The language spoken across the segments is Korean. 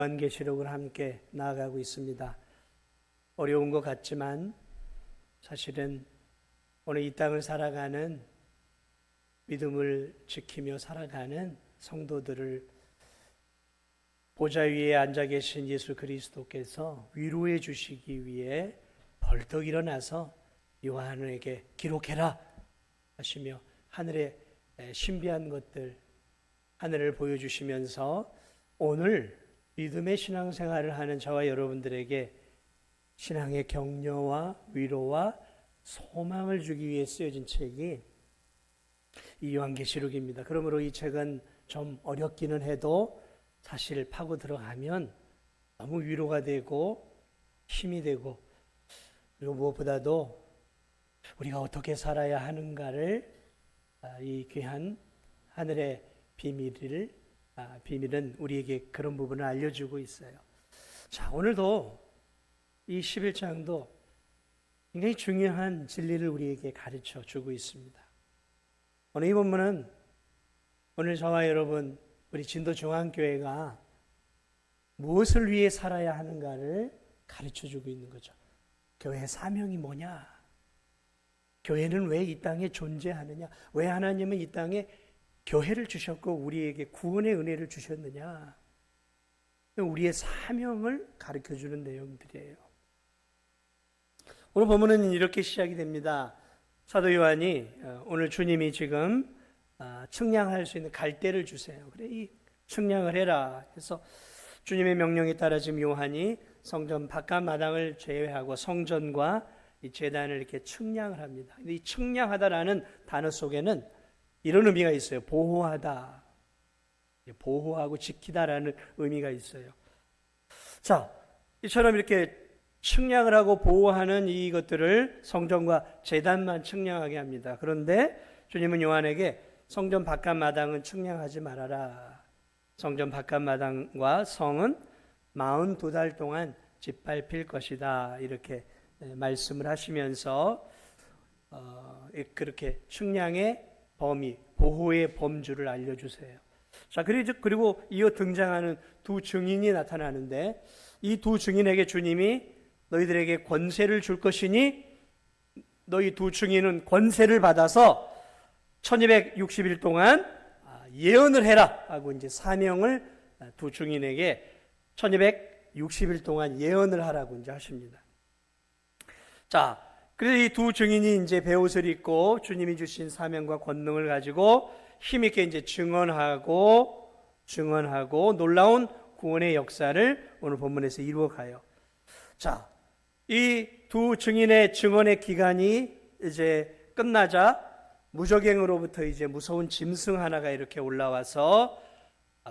요한계시록을 함께 나아가고 있습니다. 어려운 것 같지만 사실은 오늘 이 땅을 살아가는 믿음을 지키며 살아가는 성도들을 보좌 위에 앉아 계신 예수 그리스도께서 위로해 주시기 위해 벌떡 일어나서 요한에게 기록해라 하시며 하늘의 신비한 것들, 하늘을 보여주시면서 오늘 믿음의 신앙생활을 하는 저와 여러분들에게 신앙의 격려와 위로와 소망을 주기 위해 쓰여진 책이 이 요한계시록입니다. 그러므로 이 책은 좀 어렵기는 해도 사실 파고 들어가면 너무 위로가 되고 힘이 되고, 그리고 무엇보다도 우리가 어떻게 살아야 하는가를 이 귀한 하늘의 비밀은 우리에게 그런 부분을 알려주고 있어요. 자, 오늘도 이 11장도 굉장히 중요한 진리를 우리에게 가르쳐 주고 있습니다. 오늘 이 본문은 오늘 저와 여러분, 우리 진도중앙교회가 무엇을 위해 살아야 하는가를 가르쳐 주고 있는 거죠. 교회의 사명이 뭐냐? 교회는 왜 이 땅에 존재하느냐? 왜 하나님은 이 땅에 교회를 주셨고 우리에게 구원의 은혜를 주셨느냐? 우리의 사명을 가르쳐 주는 내용들이에요. 오늘 본문은 이렇게 시작이 됩니다. 사도 요한이 오늘 주님이 지금 측량할 수 있는 갈대를 주세요. 그래, 이 측량을 해라. 그래서 주님의 명령에 따라 지금 요한이 성전 바깥 마당을 제외하고 성전과 이 제단을 이렇게 측량을 합니다. 근데 이 측량하다라는 단어 속에는 이런 의미가 있어요. 보호하다, 보호하고 지키다라는 의미가 있어요. 자, 이처럼 이렇게 측량을 하고 보호하는 이것들을 성전과 제단만 측량하게 합니다. 그런데 주님은 요한에게 성전 바깥 마당은 측량하지 말아라. 성전 바깥 마당과 성은 42달 동안 짓밟힐 것이다. 이렇게 말씀을 하시면서 그렇게 측량의 범위, 보호의 범주를 알려주세요. 자, 그리고 이어 등장하는 두 증인이 나타나는데, 이 두 증인에게 주님이 너희들에게 권세를 줄 것이니 너희 두 증인은 권세를 받아서 1260일 동안 예언을 해라 하고 이제 사명을 두 증인에게 1260일 동안 예언을 하라고 이제 하십니다. 자, 그래서 이 두 증인이 이제 베옷을 입고 주님이 주신 사명과 권능을 가지고 힘있게 이제 증언하고 놀라운 구원의 역사를 오늘 본문에서 이루어가요. 자, 이 두 증인의 증언의 기간이 이제 끝나자 무적행으로부터 이제 무서운 짐승 하나가 이렇게 올라와서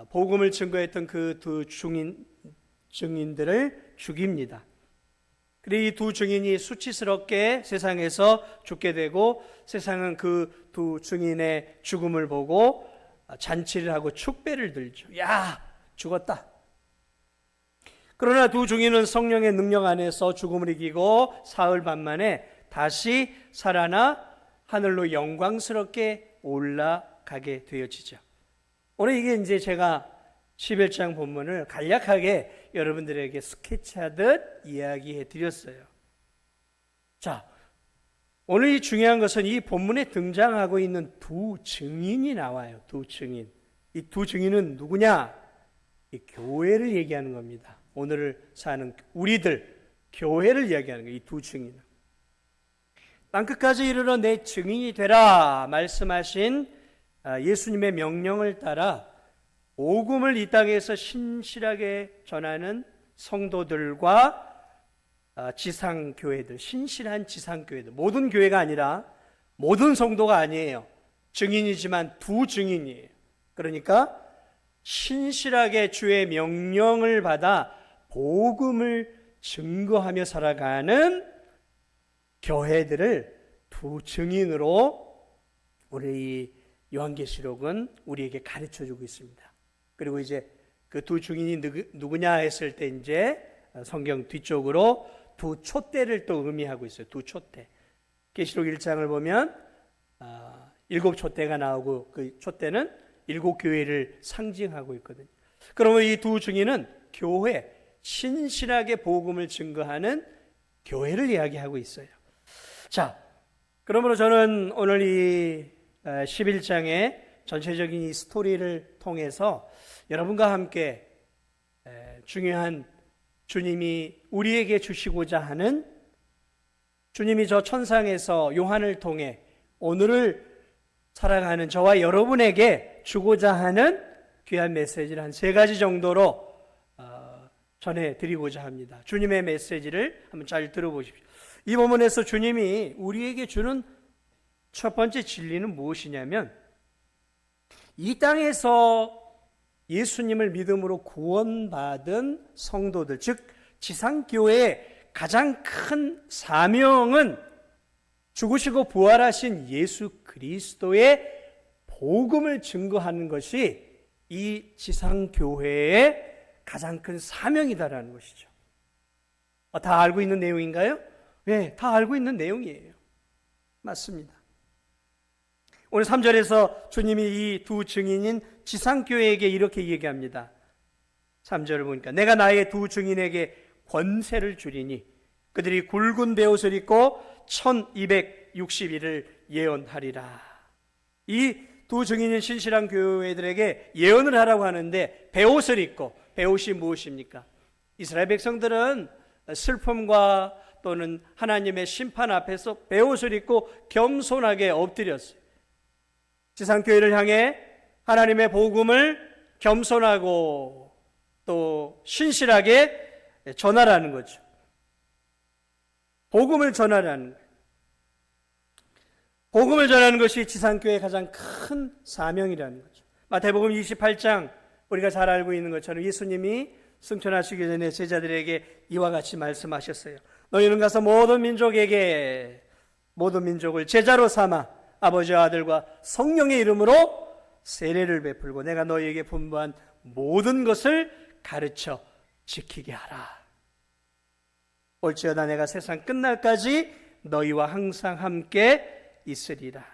복음을 증거했던 그 두 증인들을 죽입니다. 그리고 이 두 증인이 수치스럽게 세상에서 죽게 되고, 세상은 그 두 증인의 죽음을 보고 잔치를 하고 축배를 들죠. 야, 죽었다. 그러나 두 증인은 성령의 능력 안에서 죽음을 이기고 사흘 반 만에 다시 살아나 하늘로 영광스럽게 올라가게 되어지죠. 오늘 이게 이제 제가 11장 본문을 간략하게 여러분들에게 스케치하듯 이야기해 드렸어요. 자, 오늘 이 중요한 것은 이 본문에 등장하고 있는 두 증인이 나와요. 두 증인. 이 두 증인은 누구냐? 이 교회를 얘기하는 겁니다. 오늘을 사는 우리들, 교회를 이야기하는 거예요. 이 두 증인은. 땅끝까지 이르러 내 증인이 되라 말씀하신 예수님의 명령을 따라 복음을 이 땅에서 신실하게 전하는 성도들과 지상교회들, 신실한 지상교회들, 모든 교회가 아니라 모든 성도가 아니에요. 증인이지만 두 증인이에요. 그러니까 신실하게 주의 명령을 받아 복음을 증거하며 살아가는 교회들을 두 증인으로 우리 이 요한계시록은 우리에게 가르쳐주고 있습니다. 그리고 이제 그 두 증인이 누구냐 했을 때 이제 성경 뒤쪽으로 두 촛대를 또 의미하고 있어요. 두 촛대. 계시록 1장을 보면 7촛대가 나오고 그 촛대는 7 교회를 상징하고 있거든요. 그러면 이 두 증인은 교회, 신실하게 복음을 증거하는 교회를 이야기하고 있어요. 자, 그러므로 저는 오늘 이 11장의 전체적인 이 스토리를 통해서 여러분과 함께 중요한 주님이 우리에게 주시고자 하는, 주님이 저 천상에서 요한을 통해 오늘을 살아가는 저와 여러분에게 주고자 하는 귀한 메시지를 한 3가지 정도로 전해드리고자 합니다. 주님의 메시지를 한번 잘 들어보십시오. 이 본문에서 주님이 우리에게 주는 첫 번째 진리는 무엇이냐면, 이 땅에서 예수님을 믿음으로 구원받은 성도들, 즉 지상교회의 가장 큰 사명은 죽으시고 부활하신 예수 그리스도의 복음을 증거하는 것이 이 지상교회의 가장 큰 사명이다라는 것이죠. 다 알고 있는 내용인가요? 네, 다 알고 있는 내용이에요. 맞습니다. 오늘 3절에서 주님이 이 두 증인인 지상교회에게 이렇게 얘기합니다. 3절을 보니까 내가 나의 두 증인에게 권세를 주리니 그들이 굵은 베옷을 입고 1260일을 예언하리라. 이 두 증인인 신실한 교회들에게 예언을 하라고 하는데 베옷을 입고, 베옷이 무엇입니까? 이스라엘 백성들은 슬픔과 또는 하나님의 심판 앞에서 베옷을 입고 겸손하게 엎드렸어요. 지상교회를 향해 하나님의 복음을 겸손하고 또 신실하게 전하라는 거죠. 복음을 전하라는 거예요. 복음을 전하는 것이 지상교회의 가장 큰 사명이라는 거죠. 마태복음 28장, 우리가 잘 알고 있는 것처럼 예수님이 승천하시기 전에 제자들에게 이와 같이 말씀하셨어요. 너희는 가서 모든 민족을 제자로 삼아 아버지와 아들과 성령의 이름으로 세례를 베풀고 내가 너희에게 분부한 모든 것을 가르쳐 지키게 하라. 올지어다 내가 세상 끝날까지 너희와 항상 함께 있으리라.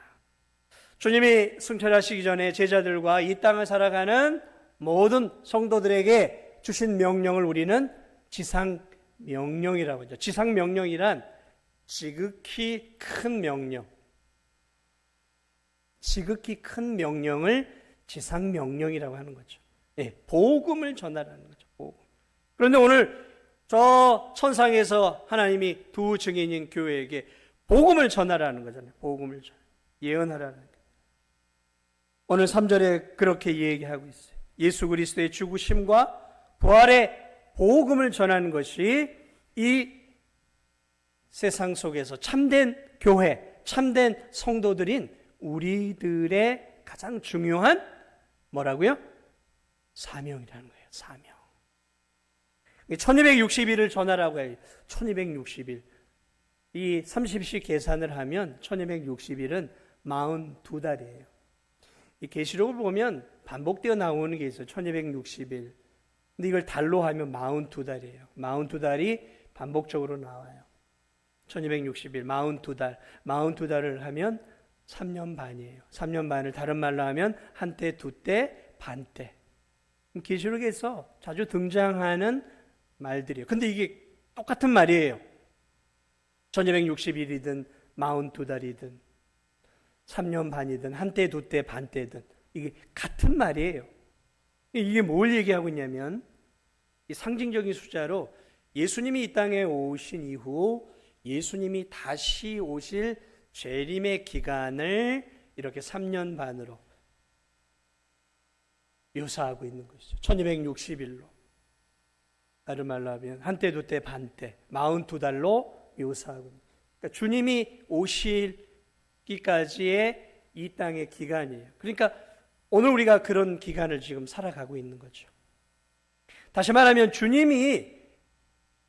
주님이 승천하시기 전에 제자들과 이 땅을 살아가는 모든 성도들에게 주신 명령을 우리는 지상명령이라고 하죠. 지상명령이란 지극히 큰 명령, 지극히 큰 명령을 지상명령이라고 하는 거죠. 네, 복음을 전하라는 거죠. 복음. 그런데 오늘 저 천상에서 하나님이 두 증인인 교회에게 복음을 전하라는 거잖아요. 복음을 예언하라는 거예요. 오늘 3절에 그렇게 얘기하고 있어요. 예수 그리스도의 죽으심과 부활의 복음을 전하는 것이 이 세상 속에서 참된 교회, 참된 성도들인 우리들의 가장 중요한 뭐라고요? 사명이라는 거예요. 사명. 1260일을 전하라고 해요. 1260일. 이 30씩 계산을 하면 1260일은 42달이에요. 이 계시록을 보면 반복되어 나오는 게 있어요. 1260일. 근데 이걸 달로 하면 42달이에요. 42달이 반복적으로 나와요. 1260일, 42달. 42달을 하면 3년 반이에요. 3년 반을 다른 말로 하면 한때, 두때, 반때. 계시록에서 자주 등장하는 말들이에요. 근데 이게 똑같은 말이에요. 1260일이든 42달이든 3년 반이든 한때, 두때, 반때든 이게 같은 말이에요. 이게 뭘 얘기하고 있냐면 이 상징적인 숫자로 예수님이 이 땅에 오신 이후 예수님이 다시 오실 재림의 기간을 이렇게 3년 반으로 묘사하고 있는 것이죠. 1260일로. 다른 말로 하면 한때, 두때, 반때, 42달로 묘사하고 있는. 그러니까 주님이 오시기까지의 이 땅의 기간이에요. 그러니까 오늘 우리가 그런 기간을 지금 살아가고 있는 거죠. 다시 말하면 주님이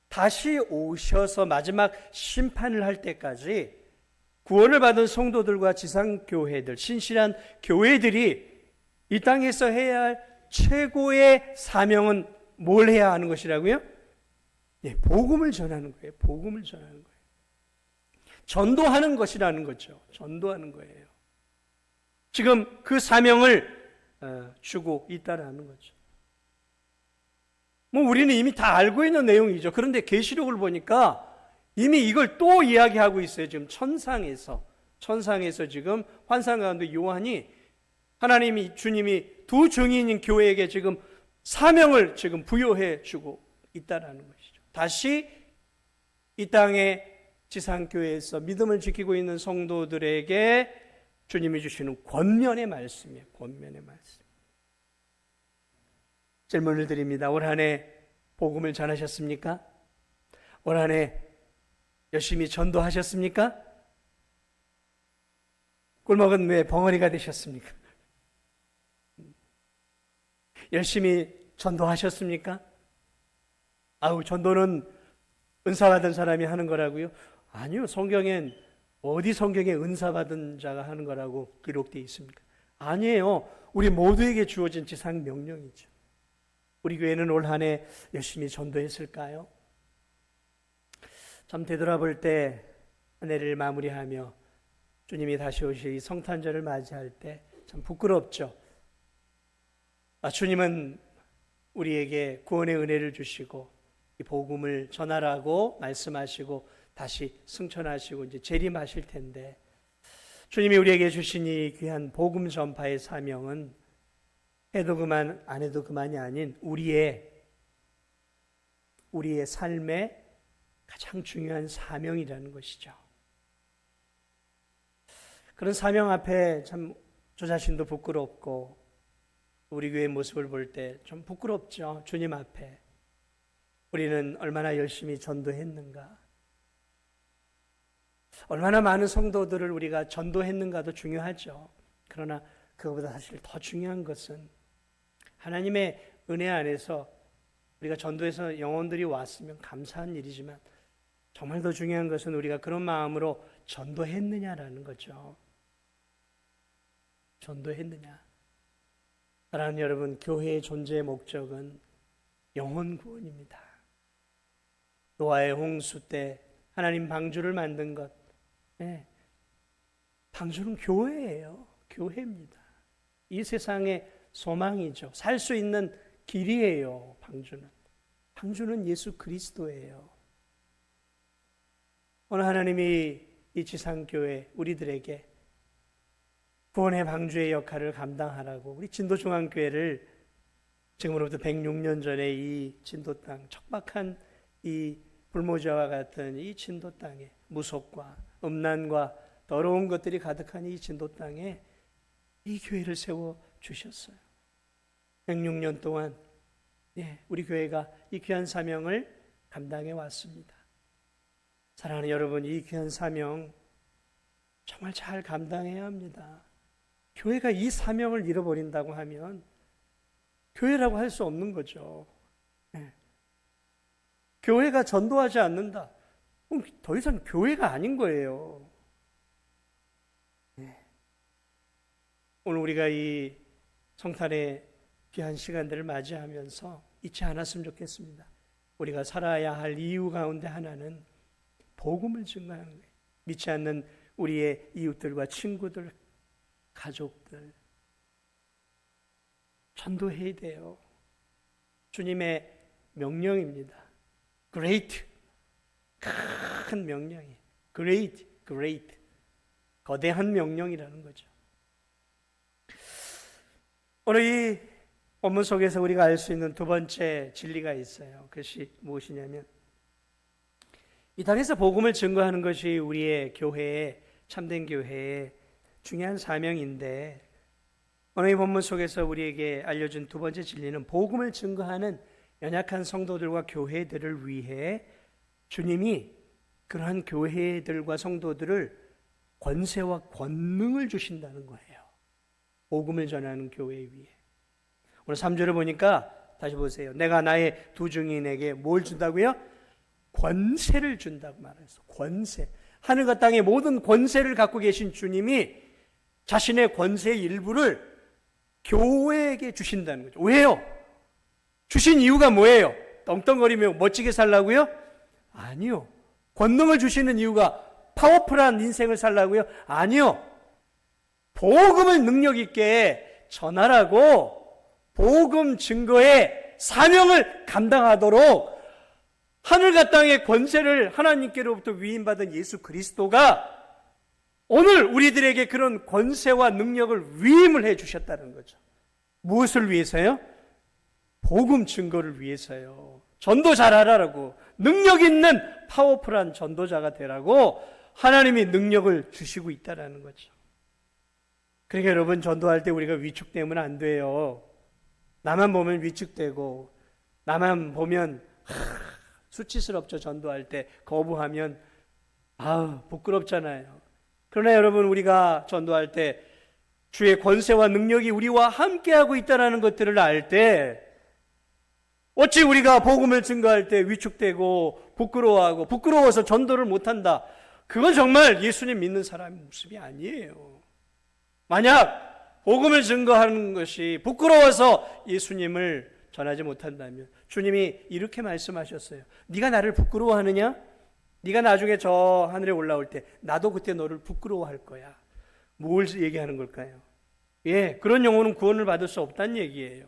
다시 오셔서 마지막 심판을 할 때까지 구원을 받은 성도들과 지상교회들, 신실한 교회들이 이 땅에서 해야 할 최고의 사명은 뭘 해야 하는 것이라고요? 네, 복음을 전하는 거예요. 복음을 전하는 거예요. 전도하는 것이라는 거죠. 전도하는 거예요. 지금 그 사명을 주고 있다라는 거죠. 뭐 우리는 이미 다 알고 있는 내용이죠. 그런데 계시록을 보니까 이미 이걸 또 이야기하고 있어요. 지금 천상에서 지금 환상 가운데 요한이 하나님이 주님이 두 증인인 교회에게 지금 사명을 지금 부여해 주고 있다라는 것이죠. 다시 이 땅의 지상교회에서 믿음을 지키고 있는 성도들에게 주님이 주시는 권면의 말씀이에요. 권면의 말씀. 질문을 드립니다. 올 한 해 복음을 전하셨습니까? 올 한 해 열심히 전도하셨습니까? 꿀먹은 왜 벙어리가 되셨습니까? 열심히 전도하셨습니까? 아우, 전도는 은사 받은 사람이 하는 거라고요? 아니요. 어디 성경에 은사 받은 자가 하는 거라고 기록되어 있습니까? 아니에요. 우리 모두에게 주어진 지상 명령이죠. 우리 교회는 올 한 해 열심히 전도했을까요? 참 되돌아볼 때 한 해를 마무리하며 주님이 다시 오실 이 성탄절을 맞이할 때 참 부끄럽죠. 주님은 우리에게 구원의 은혜를 주시고 이 복음을 전하라고 말씀하시고 다시 승천하시고 이제 재림하실 텐데, 주님이 우리에게 주신 이 귀한 복음 전파의 사명은 해도 그만 안 해도 그만이 아닌 우리의 삶의 가장 중요한 사명이라는 것이죠. 그런 사명 앞에 참 저 자신도 부끄럽고 우리 교회의 모습을 볼 때 좀 부끄럽죠. 주님 앞에 우리는 얼마나 열심히 전도했는가, 얼마나 많은 성도들을 우리가 전도했는가도 중요하죠. 그러나 그것보다 사실 더 중요한 것은 하나님의 은혜 안에서 우리가 전도해서 영혼들이 왔으면 감사한 일이지만 정말 더 중요한 것은 우리가 그런 마음으로 전도했느냐라는 거죠. 전도했느냐. 사랑하는 여러분, 교회의 존재의 목적은 영혼 구원입니다. 노아의 홍수 때 하나님 방주를 만든 것, 방주는 교회예요. 교회입니다. 이 세상의 소망이죠. 살 수 있는 길이에요. 방주는 예수 그리스도예요. 오늘 하나님이 이 지상교회 우리들에게 구원의 방주의 역할을 감당하라고 우리 진도중앙교회를 지금으로부터 106년 전에 이 진도 땅, 척박한 이 불모지와 같은 이 진도 땅에 무속과 음란과 더러운 것들이 가득한 이 진도 땅에 이 교회를 세워 주셨어요. 106년 동안 우리 교회가 이 귀한 사명을 감당해 왔습니다. 사랑하는 여러분, 이 귀한 사명 정말 잘 감당해야 합니다. 교회가 이 사명을 잃어버린다고 하면 교회라고 할 수 없는 거죠. 교회가 전도하지 않는다, 그럼 더 이상 교회가 아닌 거예요. 오늘 우리가 이 성탄의 귀한 시간들을 맞이하면서 잊지 않았으면 좋겠습니다. 우리가 살아야 할 이유 가운데 하나는 복음을 증거하는 거예요. 믿지 않는 우리의 이웃들과 친구들, 가족들 전도해야 돼요. 주님의 명령입니다. Great, 큰 명령이에요. Great, 거대한 명령이라는 거죠. 오늘 이 본문 속에서 우리가 알 수 있는 두 번째 진리가 있어요. 그것이 무엇이냐면 이 땅에서 복음을 증거하는 것이 우리의 교회의, 참된 교회의 중요한 사명인데, 오늘 이 본문 속에서 우리에게 알려준 두 번째 진리는 복음을 증거하는 연약한 성도들과 교회들을 위해 주님이 그러한 교회들과 성도들을 권세와 권능을 주신다는 거예요. 복음을 전하는 교회 위에. 오늘 3절을 보니까 다시 보세요. 내가 나의 두 증인에게 뭘 준다고요? 권세를 준다고 말했어. 권세. 하늘과 땅의 모든 권세를 갖고 계신 주님이 자신의 권세의 일부를 교회에게 주신다는 거죠. 왜요? 주신 이유가 뭐예요? 떵떵거리며 멋지게 살라고요? 아니요. 권능을 주시는 이유가 파워풀한 인생을 살라고요? 아니요. 복음을 능력 있게 전하라고, 복음 증거에 사명을 감당하도록 하늘과 땅의 권세를 하나님께로부터 위임받은 예수 그리스도가 오늘 우리들에게 그런 권세와 능력을 위임을 해 주셨다는 거죠. 무엇을 위해서요? 복음 증거를 위해서요. 전도 잘하라고, 능력 있는 파워풀한 전도자가 되라고 하나님이 능력을 주시고 있다는 거죠. 그러니까 여러분, 전도할 때 우리가 위축되면 안 돼요. 나만 보면 위축되고, 나만 보면 수치스럽죠. 전도할 때 거부하면 부끄럽잖아요. 그러나 여러분, 우리가 전도할 때 주의 권세와 능력이 우리와 함께하고 있다는 것들을 알 때 어찌 우리가 복음을 증거할 때 위축되고 부끄러워하고 부끄러워서 전도를 못한다. 그건 정말 예수님 믿는 사람의 모습이 아니에요. 만약 복음을 증거하는 것이 부끄러워서 예수님을 전하지 못한다면 주님이 이렇게 말씀하셨어요. 네가 나를 부끄러워하느냐? 네가 나중에 저 하늘에 올라올 때 나도 그때 너를 부끄러워할 거야. 뭘 얘기하는 걸까요? 그런 영혼은 구원을 받을 수 없다는 얘기예요.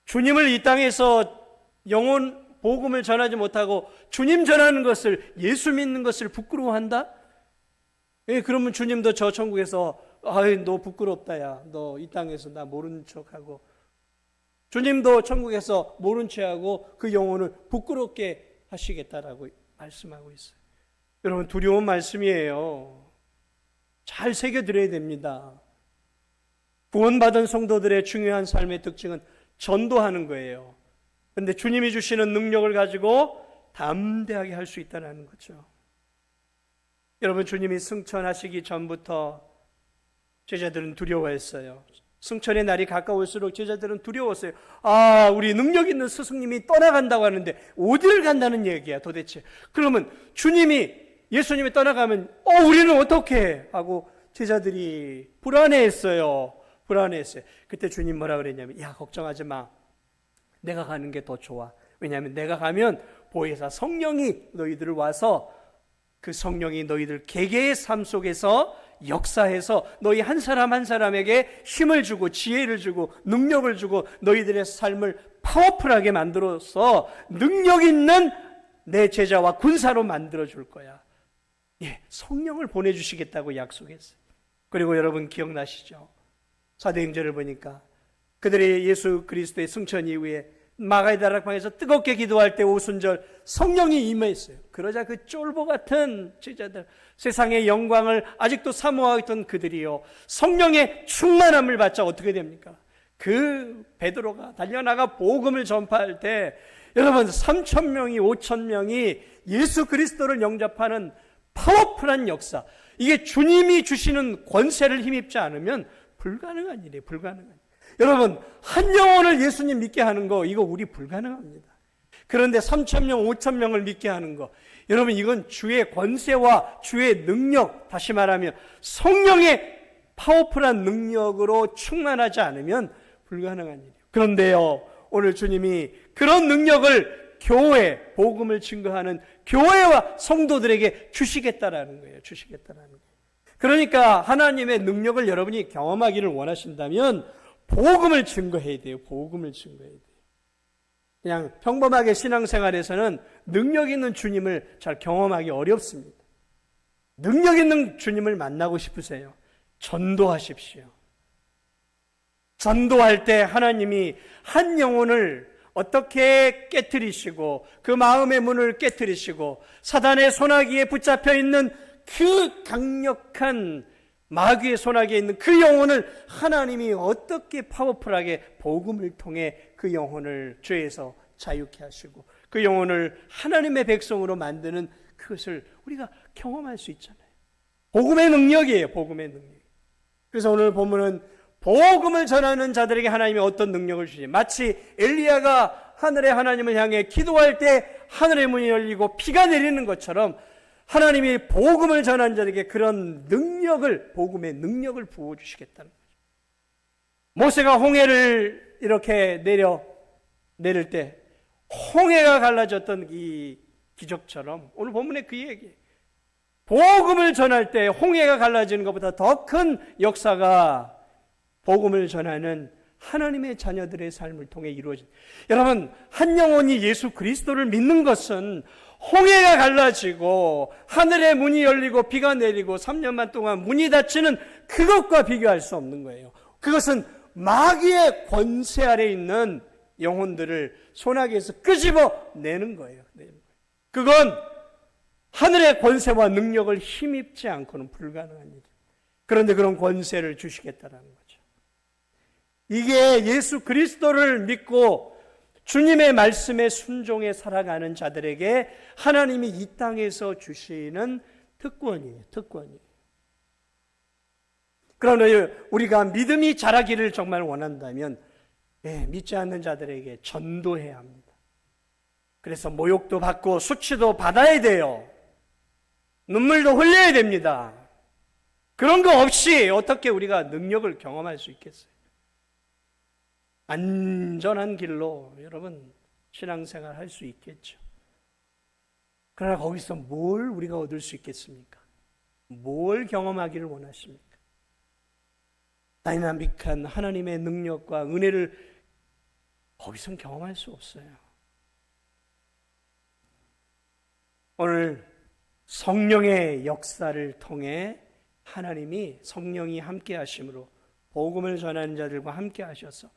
주님을 이 땅에서 영혼 복음을 전하지 못하고 주님 전하는 것을, 예수 믿는 것을 부끄러워한다? 그러면 주님도 저 천국에서 너 부끄럽다 야, 너 이 땅에서 나 모르는 척하고, 주님도 천국에서 모른 체하고 그 영혼을 부끄럽게 하시겠다라고 말씀하고 있어요. 여러분, 두려운 말씀이에요. 잘 새겨드려야 됩니다. 구원받은 성도들의 중요한 삶의 특징은 전도하는 거예요. 그런데 주님이 주시는 능력을 가지고 담대하게 할 수 있다는 거죠. 여러분, 주님이 승천하시기 전부터 제자들은 두려워했어요. 승천의 날이 가까울수록 제자들은 두려웠어요. 우리 능력 있는 스승님이 떠나간다고 하는데 어디를 간다는 얘기야 도대체. 그러면 예수님이 떠나가면 우리는 어떻게 해? 하고 제자들이 불안해했어요. 그때 주님 뭐라 그랬냐면, 걱정하지 마. 내가 가는 게 더 좋아. 왜냐하면 내가 가면 보혜사 성령이 너희들을 와서 그 성령이 너희들 개개의 삶 속에서 역사해서 너희 한 사람 한 사람에게 힘을 주고 지혜를 주고 능력을 주고 너희들의 삶을 파워풀하게 만들어서 능력 있는 내 제자와 군사로 만들어 줄 거야. 성령을 보내주시겠다고 약속했어요. 그리고 여러분 기억나시죠? 사도행전을 보니까 그들이 예수 그리스도의 승천 이후에 마가의 다락방에서 뜨겁게 기도할 때 오순절 성령이 임했어요. 그러자 그 쫄보 같은 제자들, 세상의 영광을 아직도 사모하고 있던 그들이요, 성령의 충만함을 받자 어떻게 됩니까? 그 베드로가 달려나가 복음을 전파할 때 여러분 3,000명이 5,000명이 예수 그리스도를 영접하는 파워풀한 역사, 이게 주님이 주시는 권세를 힘입지 않으면 불가능한 일이에요. 불가능한 일. 여러분, 한 영혼을 예수님 믿게 하는 거, 이거 우리 불가능합니다. 그런데 3,000명, 5,000명을 믿게 하는 거, 여러분 이건 주의 권세와 주의 능력, 다시 말하면 성령의 파워풀한 능력으로 충만하지 않으면 불가능한 일이에요. 그런데요, 오늘 주님이 그런 능력을 교회, 복음을 증거하는 교회와 성도들에게 주시겠다라는 거예요. 주시겠다라는 거예요. 그러니까 하나님의 능력을 여러분이 경험하기를 원하신다면 복음을 증거해야 돼요. 복음을 증거해야 돼요. 그냥 평범하게 신앙생활에서는 능력 있는 주님을 잘 경험하기 어렵습니다. 능력 있는 주님을 만나고 싶으세요? 전도하십시오. 전도할 때 하나님이 한 영혼을 어떻게 깨트리시고 그 마음의 문을 깨트리시고 사단의 소나기에 붙잡혀 있는 그 강력한 마귀의 소나기에 있는 그 영혼을 하나님이 어떻게 파워풀하게 복음을 통해 그 영혼을 죄에서 자유케 하시고 그 영혼을 하나님의 백성으로 만드는 그것을 우리가 경험할 수 있잖아요. 복음의 능력이에요. 복음의 능력. 그래서 오늘 본문은 복음을 전하는 자들에게 하나님이 어떤 능력을 주시, 마치 엘리야가 하늘의 하나님을 향해 기도할 때 하늘의 문이 열리고 비가 내리는 것처럼 하나님이 복음을 전하는 자들에게 그런 능력을, 복음의 능력을 부어주시겠다는 거죠. 모세가 홍해를 이렇게 내릴 때 홍해가 갈라졌던 이 기적처럼 오늘 본문에 그 얘기예요. 복음을 전할 때 홍해가 갈라지는 것보다 더 큰 역사가 복음을 전하는 하나님의 자녀들의 삶을 통해 이루어진, 여러분, 한 영혼이 예수 그리스도를 믿는 것은 홍해가 갈라지고 하늘의 문이 열리고 비가 내리고 3년만 동안 문이 닫히는 그것과 비교할 수 없는 거예요. 그것은 마귀의 권세 아래 있는 영혼들을 소나기에서 끄집어 내는 거예요. 그건 하늘의 권세와 능력을 힘입지 않고는 불가능한 일이에요. 그런데 그런 권세를 주시겠다는 거죠. 이게 예수 그리스도를 믿고 주님의 말씀에 순종해 살아가는 자들에게 하나님이 이 땅에서 주시는 특권이에요. 특권이에요. 그러나 우리가 믿음이 자라기를 정말 원한다면 믿지 않는 자들에게 전도해야 합니다. 그래서 모욕도 받고 수치도 받아야 돼요. 눈물도 흘려야 됩니다. 그런 거 없이 어떻게 우리가 능력을 경험할 수 있겠어요? 안전한 길로 여러분 신앙생활 할 수 있겠죠. 그러나 거기서 뭘 우리가 얻을 수 있겠습니까? 뭘 경험하기를 원하십니까? 다이나믹한 하나님의 능력과 은혜를 거기선 경험할 수 없어요. 오늘 성령의 역사를 통해 하나님이 성령이 함께 하심으로 복음을 전하는 자들과 함께 하셔서,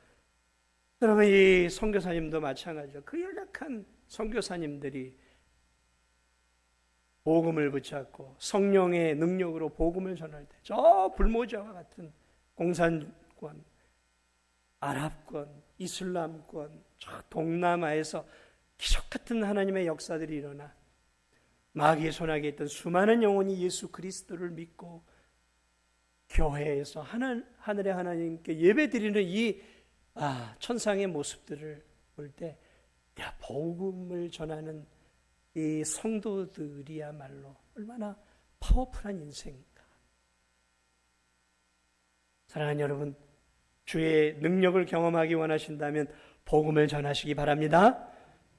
여러분 이 선교사님도 마찬가지죠. 그 연약한 선교사님들이 복음을 붙잡고 성령의 능력으로 복음을 전할 때 저 불모자와 같은 공산권, 아랍권, 이슬람권, 저 동남아에서 기적 같은 하나님의 역사들이 일어나 마귀의 손아귀에 있던 수많은 영혼이 예수 그리스도를 믿고 교회에서 하늘의 하나님께 예배드리는 이 천상의 모습들을 볼 때, 복음을 전하는 이 성도들이야말로 얼마나 파워풀한 인생인가. 사랑하는 여러분, 주의 능력을 경험하기 원하신다면 복음을 전하시기 바랍니다.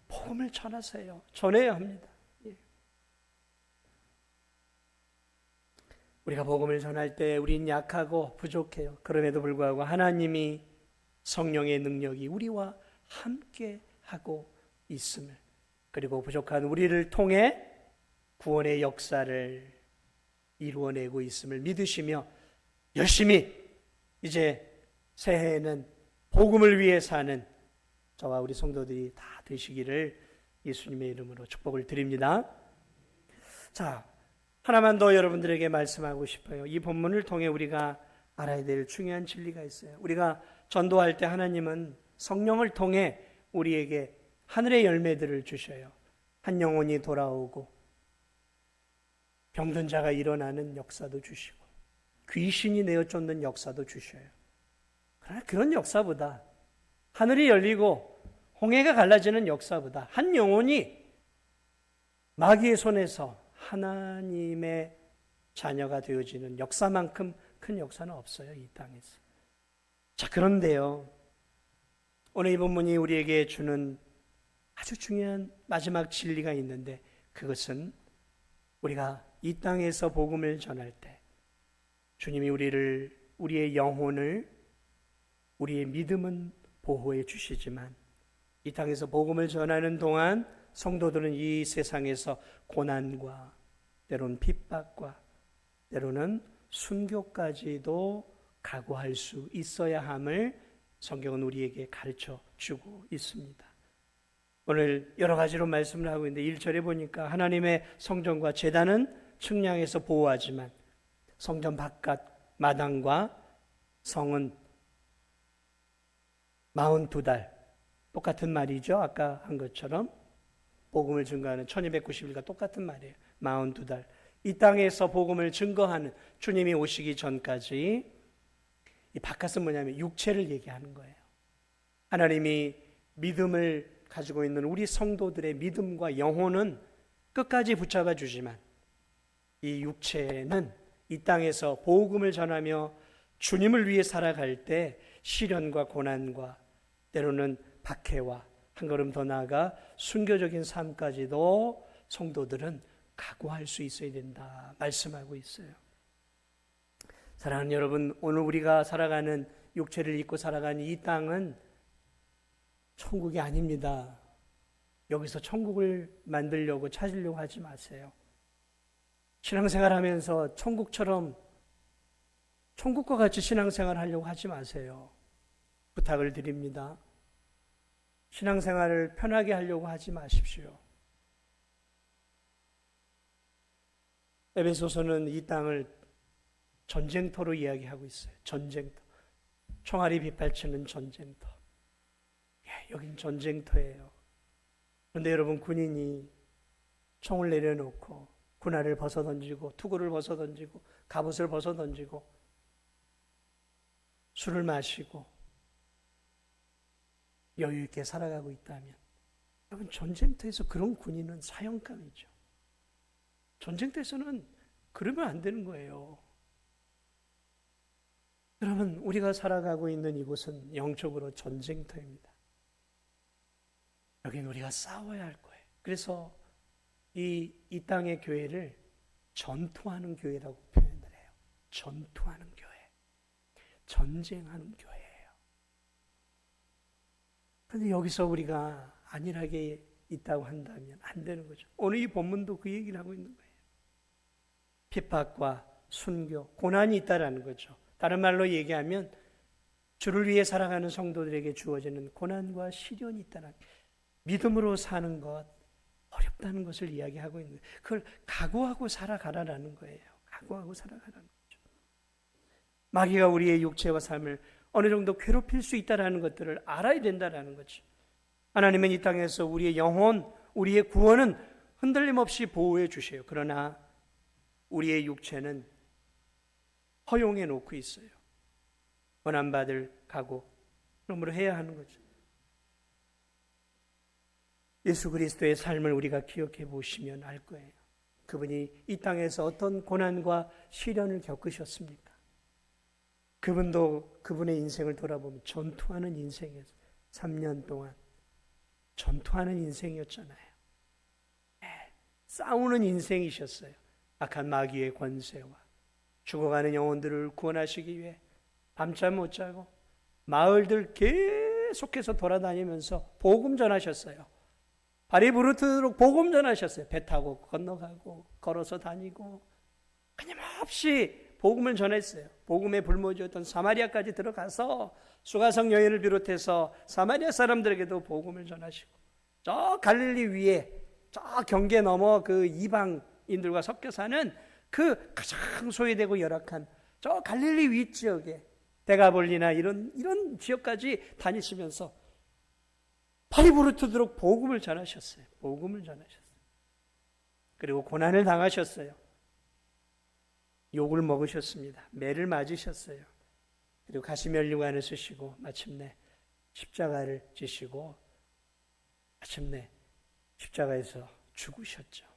복음을 전하세요. 전해야 합니다. 우리가 복음을 전할 때 우린 약하고 부족해요. 그럼에도 불구하고 하나님이 성령의 능력이 우리와 함께 하고 있음을, 그리고 부족한 우리를 통해 구원의 역사를 이루어내고 있음을 믿으시며 열심히 이제 새해에는 복음을 위해 사는 저와 우리 성도들이 다 되시기를 예수님의 이름으로 축복을 드립니다. 자, 하나만 더 여러분들에게 말씀하고 싶어요. 이 본문을 통해 우리가 알아야 될 중요한 진리가 있어요. 우리가 전도할 때 하나님은 성령을 통해 우리에게 하늘의 열매들을 주셔요. 한 영혼이 돌아오고 병든 자가 일어나는 역사도 주시고 귀신이 내어 쫓는 역사도 주셔요. 그러나 그런 역사보다, 하늘이 열리고 홍해가 갈라지는 역사보다 한 영혼이 마귀의 손에서 하나님의 자녀가 되어지는 역사만큼 큰 역사는 없어요, 이 땅에서. 자, 그런데요, 오늘 이 본문이 우리에게 주는 아주 중요한 마지막 진리가 있는데, 그것은 우리가 이 땅에서 복음을 전할 때 주님이 우리의 영혼을, 우리의 믿음은 보호해 주시지만 이 땅에서 복음을 전하는 동안 성도들은 이 세상에서 고난과 때로는 핍박과 때로는 순교까지도 각오할 수 있어야 함을 성경은 우리에게 가르쳐 주고 있습니다. 오늘 여러 가지로 말씀을 하고 있는데 1절에 보니까 하나님의 성전과 제단은 측량해서 보호하지만 성전 바깥 마당과 성은 42달, 똑같은 말이죠. 아까 한 것처럼 복음을 증거하는 1290일과 똑같은 말이에요. 42달. 이 땅에서 복음을 증거하는, 주님이 오시기 전까지, 이 바깥은 뭐냐면 육체를 얘기하는 거예요. 하나님이 믿음을 가지고 있는 우리 성도들의 믿음과 영혼은 끝까지 붙잡아 주지만 이 육체는 이 땅에서 복음을 전하며 주님을 위해 살아갈 때 시련과 고난과 때로는 박해와 한 걸음 더 나아가 순교적인 삶까지도 성도들은 각오할 수 있어야 된다 말씀하고 있어요. 사랑하는 여러분, 오늘 우리가 살아가는 육체를 입고 살아가는 이 땅은 천국이 아닙니다. 여기서 천국을 만들려고 찾으려고 하지 마세요. 신앙생활 하면서 천국처럼 천국과 같이 신앙생활 하려고 하지 마세요. 부탁을 드립니다. 신앙생활을 편하게 하려고 하지 마십시오. 에베소서는 이 땅을 전쟁터로 이야기하고 있어요. 전쟁터. 총알이 빗발치는 전쟁터. 여긴 전쟁터예요. 그런데 여러분, 군인이 총을 내려놓고 군화를 벗어던지고 투구를 벗어던지고 갑옷을 벗어던지고 술을 마시고 여유 있게 살아가고 있다면, 여러분, 전쟁터에서 그런 군인은 사형감이죠. 전쟁터에서는 그러면 안 되는 거예요. 그러면 우리가 살아가고 있는 이곳은 영적으로 전쟁터입니다. 여기는 우리가 싸워야 할 거예요. 그래서 이 땅의 교회를 전투하는 교회라고 표현을 해요. 전투하는 교회. 전쟁하는 교회예요. 그런데 여기서 우리가 안일하게 있다고 한다면 안 되는 거죠. 오늘 이 본문도 그 얘기를 하고 있는 거예요. 핍박과 순교, 고난이 있다라는 거죠. 다른 말로 얘기하면 주를 위해 살아가는 성도들에게 주어지는 고난과 시련이 있다는, 믿음으로 사는 것 어렵다는 것을 이야기하고 있는 거예요. 그걸 각오하고 살아가라라는 거예요. 각오하고 살아가라는 거죠. 마귀가 우리의 육체와 삶을 어느 정도 괴롭힐 수 있다는 것들을 알아야 된다는 거죠. 하나님은 이 땅에서 우리의 영혼, 우리의 구원은 흔들림 없이 보호해 주셔요. 그러나 우리의 육체는 허용해 놓고 있어요. 고난받을 각오, 그러므로 해야 하는 거죠. 예수 그리스도의 삶을 우리가 기억해 보시면 알 거예요. 그분이 이 땅에서 어떤 고난과 시련을 겪으셨습니까? 그분도 그분의 인생을 돌아보면 전투하는 인생이었어요. 3년 동안 전투하는 인생이었잖아요. 싸우는 인생이셨어요. 악한 마귀의 권세와 죽어가는 영혼들을 구원하시기 위해 밤잠 못 자고 마을들 계속해서 돌아다니면서 복음 전하셨어요. 발이 부르트도록 복음 전하셨어요. 배 타고 건너가고 걸어서 다니고 끊임없이 복음을 전했어요. 복음에 불모지였던 사마리아까지 들어가서 수가성 여인을 비롯해서 사마리아 사람들에게도 복음을 전하시고, 저 갈릴리 위에 저 경계 넘어 그 이방인들과 섞여 사는 그 가장 소외되고 열악한 저 갈릴리 위 지역에 데가볼리나 이런 지역까지 다니시면서 팔이 부르트도록 복음을 전하셨어요. 복음을 전하셨어요. 그리고 고난을 당하셨어요. 욕을 먹으셨습니다. 매를 맞으셨어요. 그리고 가시면류관을 쓰시고 마침내 십자가를 지시고 마침내 십자가에서 죽으셨죠.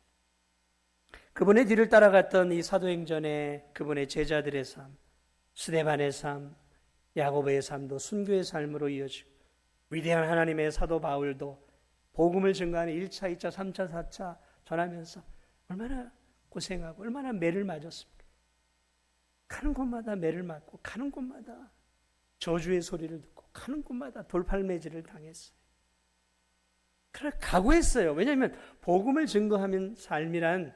그분의 뒤를 따라갔던 이 사도행전의 그분의 제자들의 삶, 스데반의 삶, 야고보의 삶도 순교의 삶으로 이어지고, 위대한 하나님의 사도 바울도 복음을 증거하는 1차, 2차, 3차, 4차 전하면서 얼마나 고생하고 얼마나 매를 맞았습니까? 가는 곳마다 매를 맞고 가는 곳마다 저주의 소리를 듣고 가는 곳마다 돌팔매질을 당했어요. 그래 각오했어요. 왜냐하면 복음을 증거하는 삶이란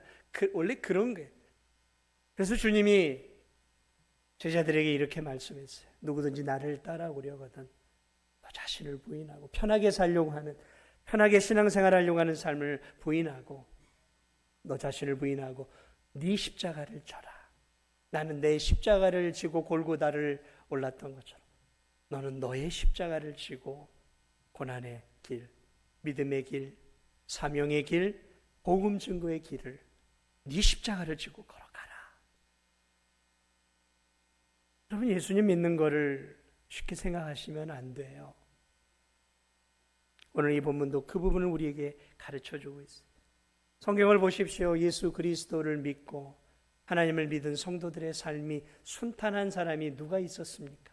원래 그런 거예요. 그래서 주님이 제자들에게 이렇게 말씀했어요. 누구든지 나를 따라오려거든 너 자신을 부인하고 편하게 살려고 하는, 편하게 신앙생활하려고 하는 삶을 부인하고 너 자신을 부인하고 네 십자가를 져라. 나는 내 십자가를 지고 골고다를 올랐던 것처럼 너는 너의 십자가를 지고 고난의 길, 믿음의 길, 사명의 길, 복음 증거의 길을 네 십자가를 지고 걸어가라. 여러분, 예수님 믿는 거를 쉽게 생각하시면 안 돼요. 오늘 이 본문도 그 부분을 우리에게 가르쳐주고 있어요. 성경을 보십시오. 예수 그리스도를 믿고 하나님을 믿은 성도들의 삶이 순탄한 사람이 누가 있었습니까?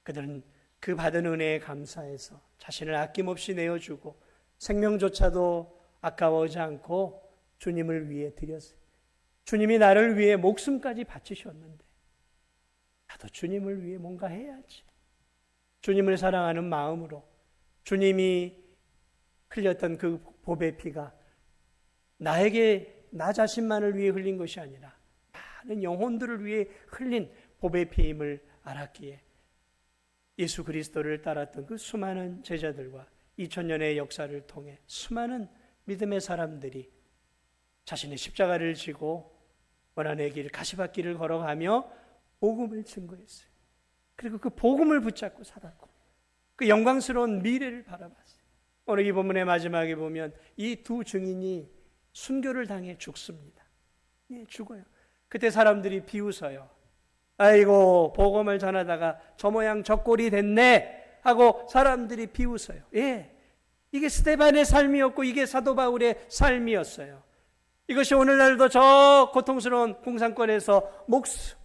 그들은 그 받은 은혜에 감사해서 자신을 아낌없이 내어주고 생명조차도 아까워하지 않고 주님을 위해 드렸어요. 주님이 나를 위해 목숨까지 바치셨는데 나도 주님을 위해 뭔가 해야지. 주님을 사랑하는 마음으로 주님이 흘렸던 그 보배 피가 나에게 나 자신만을 위해 흘린 것이 아니라 많은 영혼들을 위해 흘린 보배 피임을 알았기에 예수 그리스도를 따랐던 그 수많은 제자들과 2000년의 역사를 통해 수많은 믿음의 사람들이 자신의 십자가를 지고 원한의 길, 가시밭길을 걸어가며 복음을 증거했어요. 그리고 그 복음을 붙잡고 살았고 그 영광스러운 미래를 바라봤어요. 오늘 이 본문의 마지막에 보면 이 두 증인이 순교를 당해 죽습니다. 예, 죽어요. 그때 사람들이 비웃어요. 아이고, 복음을 전하다가 저 모양 저 꼴이 됐네 하고 사람들이 비웃어요. 예, 이게 스데반의 삶이었고 이게 사도 바울의 삶이었어요. 이것이 오늘날도 저 고통스러운 공산권에서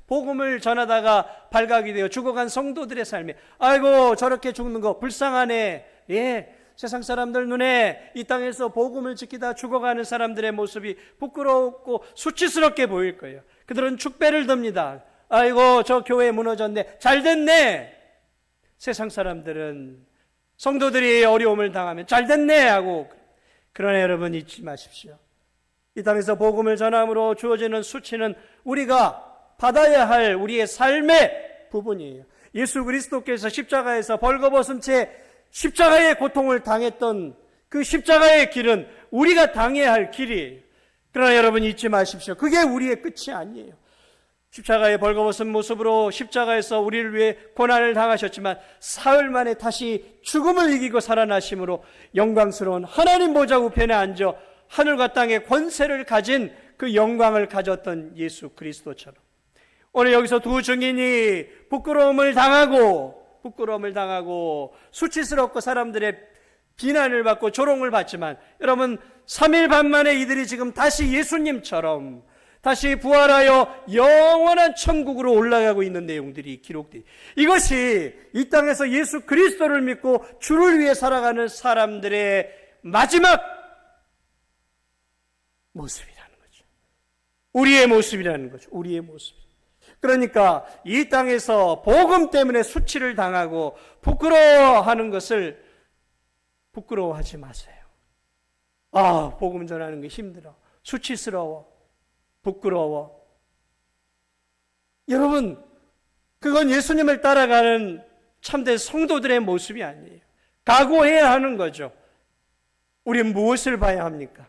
복음을 전하다가 발각이 되어 죽어간 성도들의 삶이, 아이고 저렇게 죽는 거 불쌍하네. 예, 세상 사람들 눈에 이 땅에서 복음을 지키다 죽어가는 사람들의 모습이 부끄럽고 수치스럽게 보일 거예요. 그들은 축배를 듭니다. 아이고 저 교회 무너졌네, 잘됐네. 세상 사람들은 성도들이 어려움을 당하면 잘됐네 하고. 그러나 여러분 잊지 마십시오. 이 땅에서 복음을 전함으로 주어지는 수치는 우리가 받아야 할 우리의 삶의 부분이에요. 예수 그리스도께서 십자가에서 벌거벗은 채 십자가의 고통을 당했던 그 십자가의 길은 우리가 당해야 할 길이에요. 그러나 여러분 잊지 마십시오. 그게 우리의 끝이 아니에요. 십자가에 벌거벗은 모습으로 십자가에서 우리를 위해 고난을 당하셨지만 사흘 만에 다시 죽음을 이기고 살아나심으로 영광스러운 하나님 보좌 우편에 앉아 하늘과 땅의 권세를 가진 그 영광을 가졌던 예수 그리스도처럼 오늘 여기서 두 증인이 부끄러움을 당하고 수치스럽고 사람들의 비난을 받고 조롱을 받지만 여러분 3일 반 만에 이들이 지금 다시 예수님처럼 다시 부활하여 영원한 천국으로 올라가고 있는 내용들이 기록돼. 이것이 이 땅에서 예수 그리스도를 믿고 주를 위해 살아가는 사람들의 마지막 모습이라는 거죠. 우리의 모습이라는 거죠. 우리의 모습. 그러니까 이 땅에서 복음 때문에 수치를 당하고 부끄러워하는 것을 부끄러워하지 마세요. 아, 복음 전하는 게 힘들어. 수치스러워. 부끄러워. 여러분, 그건 예수님을 따라가는 참된 성도들의 모습이 아니에요. 각오해야 하는 거죠. 우린 무엇을 봐야 합니까?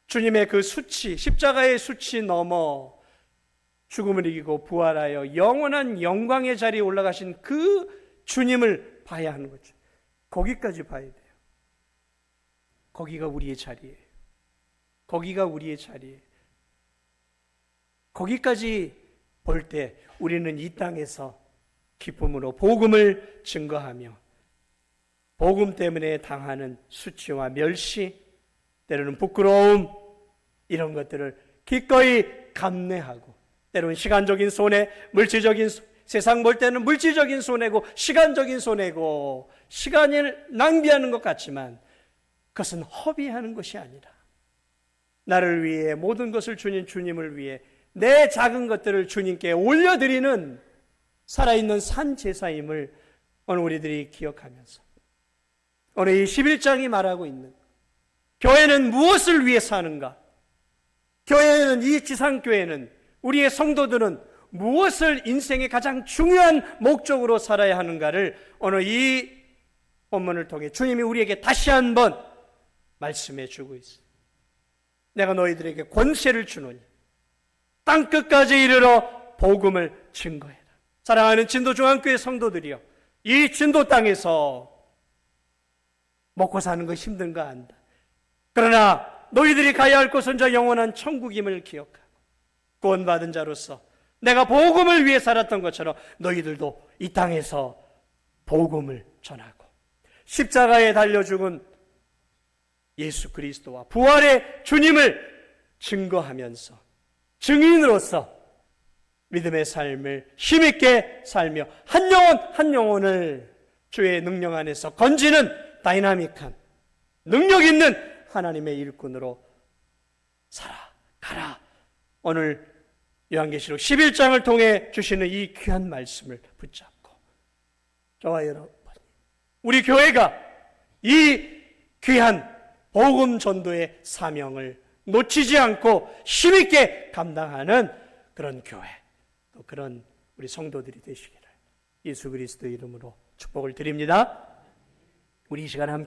주님의 그 수치, 십자가의 수치 넘어 죽음을 이기고 부활하여 영원한 영광의 자리에 올라가신 그 주님을 봐야 하는 거죠. 거기까지 봐야 돼요. 거기가 우리의 자리예요. 거기가 우리의 자리예요. 거기까지 볼 때 우리는 이 땅에서 기쁨으로 복음을 증거하며 복음 때문에 당하는 수치와 멸시, 때로는 부끄러움, 이런 것들을 기꺼이 감내하고 때로는 시간적인 손해, 물질적인 세상 볼 때는 물질적인 손해고 시간적인 손해고 시간을 낭비하는 것 같지만 그것은 허비하는 것이 아니라 나를 위해 모든 것을 주님 주님을 위해 내 작은 것들을 주님께 올려드리는 살아있는 산제사임을 오늘 우리들이 기억하면서 오늘 이 11장이 말하고 있는 교회는 무엇을 위해 사는가? 교회는, 이 지상교회는, 우리의 성도들은 무엇을 인생의 가장 중요한 목적으로 살아야 하는가를 오늘 이 본문을 통해 주님이 우리에게 다시 한번 말씀해 주고 있어요. 내가 너희들에게 권세를 주노니 땅끝까지 이르러 복음을 증거해라. 사랑하는 진도중앙교회 성도들이여, 이 진도 땅에서 먹고 사는 거 힘든 거 안다. 그러나 너희들이 가야 할 곳은 저 영원한 천국임을 기억하고 구원받은 자로서 내가 복음을 위해 살았던 것처럼 너희들도 이 땅에서 복음을 전하고 십자가에 달려 죽은 예수 그리스도와 부활의 주님을 증거하면서 증인으로서 믿음의 삶을 힘있게 살며 한 영혼 한 영혼을 주의 능력 안에서 건지는 다이나믹한 능력 있는 하나님의 일꾼으로 살아가라. 오늘 요한계시록 11장을 통해 주시는 이 귀한 말씀을 붙잡고 저와 여러분, 우리 교회가 이 귀한 복음 전도의 사명을 놓치지 않고 힘있게 감당하는 그런 교회, 또 그런 우리 성도들이 되시기를 예수 그리스도의 이름으로 축복을 드립니다. 우리 이 시간 함께